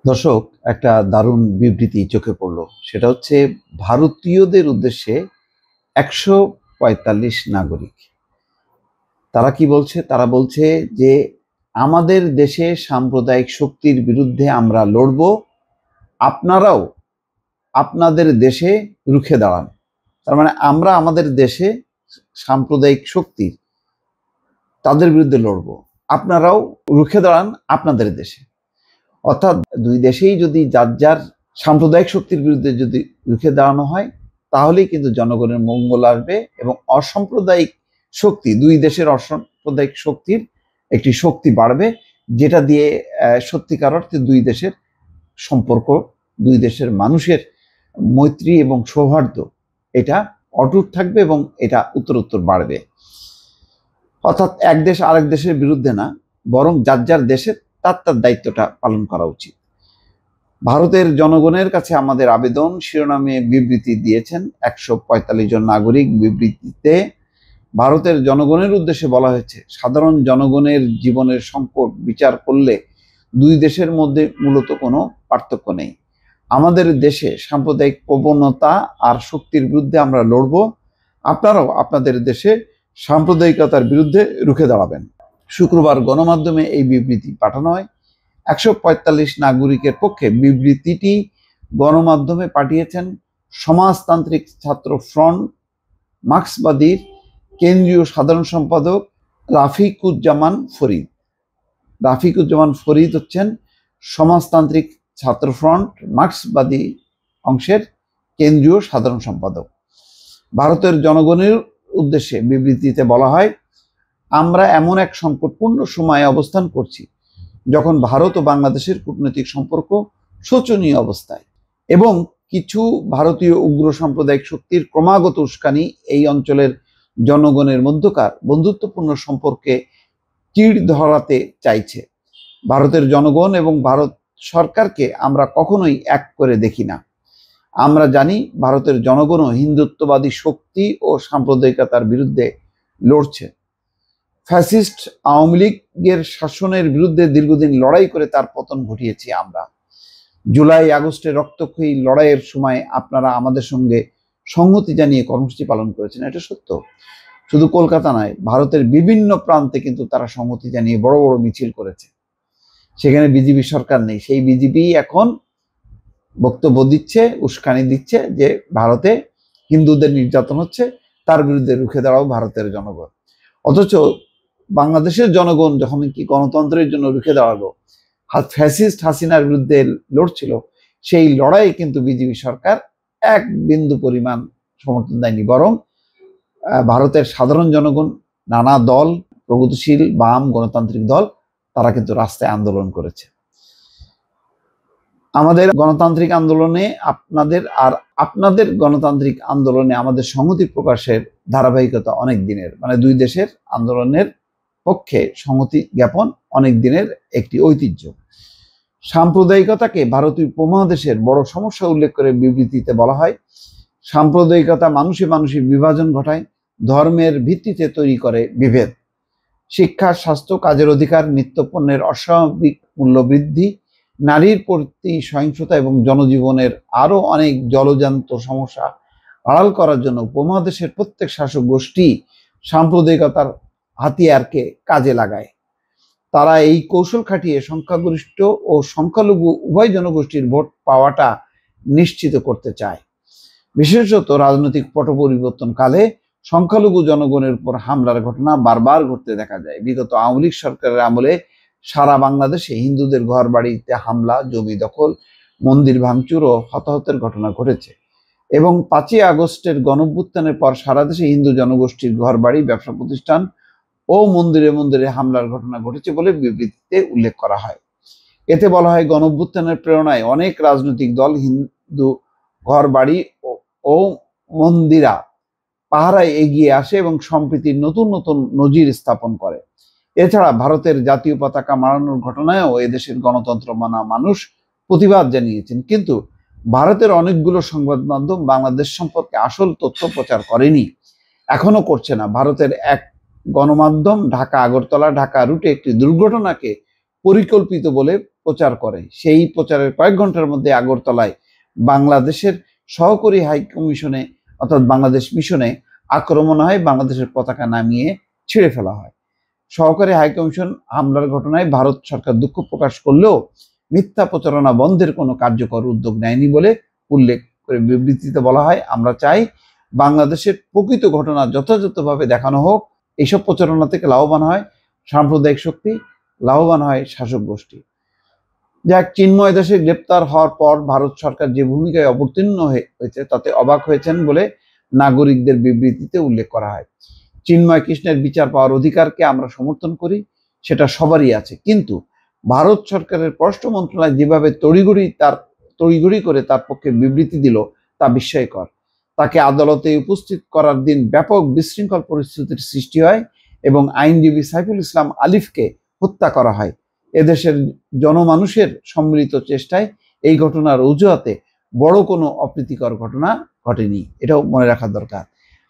দর্শক, একটা দারুণ বিবৃতি চোখে পড়ল। সেটা হচ্ছে ভারতীয়দের উদ্দেশ্যে ১৪৫ নাগরিক। তারা কি বলছে? তারা বলছে যে আমাদের দেশে সাম্প্রদায়িক শক্তির বিরুদ্ধে আমরা লড়ব, আপনারাও আপনাদের দেশে রুখে দাঁড়ান। তার মানে আমরা আমাদের দেশে সাম্প্রদায়িক শক্তির তাদের বিরুদ্ধে লড়ব, আপনারাও রুখে দাঁড়ান আপনাদের দেশে। অর্থাৎ দুই দেশেই যদি যার যার সাম্প্রদায়িক শক্তির বিরুদ্ধে যদি রুখে দাঁড়ানো হয়, তাহলেই কিন্তু জনগণের মঙ্গল আসবে এবং অসাম্প্রদায়িক শক্তি, দুই দেশের অসাম্প্রদায়িক শক্তির একটি শক্তি বাড়বে, যেটা দিয়ে সত্যিকার অর্থে দুই দেশের সম্পর্ক, দুই দেশের মানুষের মৈত্রী এবং সৌহার্দ্য এটা অটুট থাকবে এবং এটা উত্তরোত্তর বাড়বে। অর্থাৎ এক দেশ আরেক দেশের বিরুদ্ধে না, বরং যার যার দেশে তার তার দায়িত্বটা পালন করা উচিত। ভারতের জনগণের কাছে আমাদের আবেদন শিরোনামে বিবৃতি দিয়েছেন ১৪৫ জন নাগরিক। বিবৃতিতে ভারতের জনগণের উদ্দেশ্যে বলা হয়েছে, সাধারণ জনগণের জীবনের সংকট বিচার করলে দুই দেশের মধ্যে মূলত কোনো পার্থক্য নেই। আমাদের দেশে সাম্প্রদায়িক প্রবণতা আর শক্তির বিরুদ্ধে আমরা লড়ব, আপনারাও আপনাদের দেশে সাম্প্রদায়িকতার বিরুদ্ধে রুখে দাঁড়াবেন। শুক্রবার গণমাধ্যমে এই বিবৃতি পাঠানো হয়। ১৪৫ নাগরিকের পক্ষে বিবৃতিটি গণমাধ্যমে পাঠিয়েছেন সমাজতান্ত্রিক ছাত্র ফ্রন্ট মার্ক্সবাদীর কেন্দ্রীয় সাধারণ সম্পাদক রাফিকুজ্জামান ফরিদ। রাফিকুজ্জামান ফরিদ হচ্ছেন সমাজতান্ত্রিক ছাত্র ফ্রন্ট মার্ক্সবাদী অংশের কেন্দ্রীয় সাধারণ সম্পাদক। ভারতের জনগণের উদ্দেশ্যে বিবৃতিতে বলা হয়, আমরা এমন এক সংকটপূর্ণ সময়ে অবস্থান করছি যখন ভারত ও বাংলাদেশের কূটনৈতিক সম্পর্ক শোচনীয় অবস্থায় এবং কিছু ভারতীয় উগ্র সাম্প্রদায়িক শক্তির ক্রমাগত উস্কানি এই অঞ্চলের জনগণের মধ্যকার বন্ধুত্বপূর্ণ সম্পর্কে চিড় ধরাতে চাইছে। ভারতের জনগণ এবং ভারত সরকারকে আমরা কখনোই এক করে দেখি না। আমরা জানি ভারতের জনগণও হিন্দুত্ববাদী শক্তি ও সাম্প্রদায়িকতার বিরুদ্ধে লড়ছে। ফ্যাসিস্ট আওয়ামী লীগের শাসনের বিরুদ্ধে দীর্ঘদিন লড়াই করে তার পতন ঘটিয়েছি আমরা। জুলাই আগস্টে রক্তক্ষয়ী লড়াইয়ের সময় আপনারা আমাদের সঙ্গে সংহতি জানিয়ে কর্মসূচি পালন করেছেন, এটা সত্য। শুধু কলকাতা নয়, ভারতের বিভিন্ন প্রান্তে কিন্তু তারা সংহতি জানিয়ে বড় বড় মিছিল করেছে। সেখানে বিজেপি সরকার নেই, সেই বিজেপি এখন বক্তব্য দিচ্ছে, উস্কানি দিচ্ছে যে ভারতে হিন্দুদের নির্যাতন হচ্ছে, তার বিরুদ্ধে রুখে দাঁড়াও ভারতের জনগণ। অথচ বাংলাদেশের জনগণ যখন কি গণতন্ত্রের জন্য রুখে দাঁড়ালো, ফ্যাসিস্ট হাসিনার বিরুদ্ধে লড়ছিল, সেই লড়াই কিন্তু বিজেপি সরকার এক বিন্দু পরিমাণ সমর্থন দেয়নি, বরং ভারতের সাধারণ জনগণ, নানা দল, প্রগতিশীল বাম গণতান্ত্রিক দল, তারা কিন্তু রাস্তায় আন্দোলন করেছে। আমাদের গণতান্ত্রিক আন্দোলনে আপনাদের গণতান্ত্রিক আন্দোলনে আমাদের সংহতি প্রকাশের ধারাবাহিকতা অনেক দিনের, মানে দুই দেশের আন্দোলনের পক্ষে সংহতি জ্ঞাপন অনেক দিনের একটি ঐতিহ্য। সাম্প্রদায়িকতাকে ভারতীয় উপমহাদেশের বড় সমস্যা উল্লেখ করে বিবৃতিতে বলা হয়, সাম্প্রদায়িকতা মানুষে মানুষের বিভাজন ঘটায়, ধর্মের ভিত্তিতে তৈরি করে বিভেদ। শিক্ষা, স্বাস্থ্য, কাজের অধিকার, নিত্যপণ্যের অস্বাভাবিক মূল্যবৃদ্ধি, নারীর প্রতি সহিংসতা এবং জনজীবনের আরো অনেক জলজান্ত সমস্যা আড়াল করার জন্য উপমহাদেশের প্রত্যেক শাসক গোষ্ঠী সাম্প্রদায়িকতার হাতিয়ারকে কাজে লাগায়। তারা এই কৌশল খাটিয়ে সংখ্যাগরিষ্ঠ ও সংখ্যালঘু উভয় জনগোষ্ঠীর ভোট পাওয়াটা নিশ্চিত করতে চায়। বিশেষত রাজনৈতিক পট পরিবর্তনকালে সংখ্যালঘু জনগণের উপর হামলার ঘটনা বারবার ঘটতে দেখা যায়। বিগত আওয়ামী লীগ সরকারের আমলে সারা বাংলাদেশে হিন্দুদের ঘর বাড়িতে হামলা, জমি দখল, মন্দির ভাঙচুর ও হতাহতের ঘটনা ঘটেছে এবং ৫ই আগস্টের গণঅভ্যুত্থানের পর সারা দেশে হিন্দু জনগোষ্ঠীর ঘর বাড়ি, ব্যবসা প্রতিষ্ঠান ও মন্দিরে মন্দিরে হামলার ঘটনা ঘটেছে বলে বিবৃতিতে উল্লেখ করা হয়। এতে বলা হয়, গণঅভ্যুত্থানের প্রেরণায় অনেক রাজনৈতিক দল হিন্দু ঘর বাড়ি ও মন্দিরা পাহারায় এগিয়ে আসে এবং সম্প্রীতির নতুন নতুন নজির স্থাপন করে। এছাড়া ভারতের জাতীয় পতাকা মাড়ানোর ঘটনায়ও এদেশের গণতন্ত্র মানা মানুষ প্রতিবাদ জানিয়েছেন, কিন্তু ভারতের অনেকগুলো সংবাদ মাধ্যম বাংলাদেশ সম্পর্কে আসল তথ্য প্রচার করেনি, এখনো করছে না। ভারতের এক গণমাধ্যম ঢাকা আগরতলা ঢাকা রুটে একটি দুর্ঘটনাকে পরিকল্পিত বলে প্রচার করে, সেই প্রচারের কয়েক ঘন্টার মধ্যে আগরতলায় বাংলাদেশের সহকারী হাই কমিশনে অর্থাৎ বাংলাদেশ মিশনে আক্রমণ হয়, বাংলাদেশের পতাকা নামিয়ে ছিঁড়ে ফেলা হয়। সহকারী হাইকমিশন হামলার ঘটনায় ভারত সরকার দুঃখ প্রকাশ করলেও মিথ্যা প্রচারণা বন্ধের কোনো কার্যকর উদ্যোগ নেয়নি বলে উল্লেখ করে বিবৃতিতে বলা হয়, আমরা চাই বাংলাদেশের প্রকৃত ঘটনা যথাযথভাবে দেখানো হোক। এইসব প্রচারণা থেকে লাভবান হয় সাম্প্রদায়িক শক্তি, লাভবান হয় শাসক গোষ্ঠী। যাক, চিন্ময় দাসের গ্রেপ্তার হওয়ার পর ভারত সরকার যে ভূমিকায় অবতীর্ণ হয়েছে তাতে অবাক হয়েছেন বলে নাগরিকদের বিবৃতিতে উল্লেখ করা হয়। চিন্ময় কৃষ্ণের বিচার পাওয়ার অধিকারকে আমরা সমর্থন করি, সেটা সবারই আছে, কিন্তু ভারত সরকারের পররাষ্ট্র মন্ত্রণালয় যেভাবে তড়িঘড়ি করে তার পক্ষে বিবৃতি দিল তা বিস্ময়কর। তাকে আদালতে উপস্থিত করার দিন ব্যাপক বিশৃঙ্খল পরিস্থিতির সৃষ্টি হয় এবং আইনজীবী সাইফুল ইসলাম আলিফকে হত্যা করা হয়। এদেশের জনমানুষের সম্মিলিত চেষ্টায় এই ঘটনার অজুহাতে বড় কোনো অপ্রীতিকর ঘটনা ঘটেনি, এটাও মনে রাখা দরকার।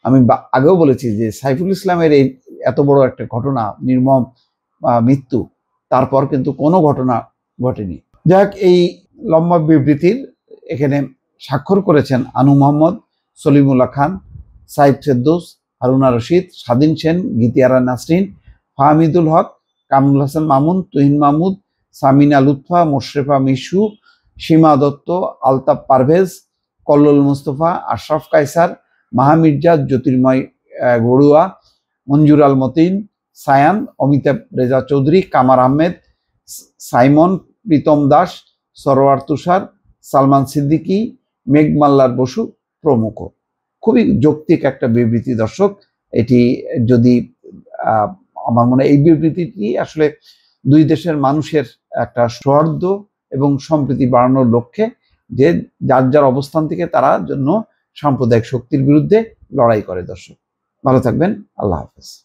আমি আগেও বলেছি যে সাইফুল ইসলামের এই এত বড় একটা ঘটনা, নির্মম মৃত্যু, তারপর কিন্তু কোনো ঘটনা ঘটেনি। যাক, এই লম্বা বিবৃতির এখানে স্বাক্ষর করেছেন আনু মোহাম্মদ, সলিমুল্লাহ খান, সাইদ ফেরদৌস, হারুনা রশিদ, স্বাধীন সেন, গীতিয়ারা নাসরিন, ফাহমিদুল হক, কামরুল হাসান মামুন, তুহিন মাহমুদ, সামিনা লুৎফা, মোশরেফা মিশু, সীমা দত্ত, আলতাফ পারভেজ, কল্লোল মুস্তফা, আশরাফ কায়সার, মাহা মির্জা, জ্যোতির্ময় গড়ুয়া, মঞ্জুর আল মতিন, সায়ান, অমিতাভ রেজা চৌধুরী, কামার আহমেদ, সাইমন, প্রীতম দাস, সরোয়ার তুষার, সালমান সিদ্দিকী, মেঘমাল্লার বসু প্রমুখ। খুবই যৌক্তিক একটা বিবৃতি দর্শক। এটি যদি আমার মনে হয় এই বিবৃতিটি আসলে দুই দেশের মানুষের একটা সৌহার্দ্য এবং সম্প্রীতি বাড়ানোর লক্ষ্যে, যে যার যার অবস্থান থেকে তারা জন্য সাম্প্রদায়িক শক্তির বিরুদ্ধে লড়াই করে। দর্শক ভালো থাকবেন, আল্লাহ হাফেজ।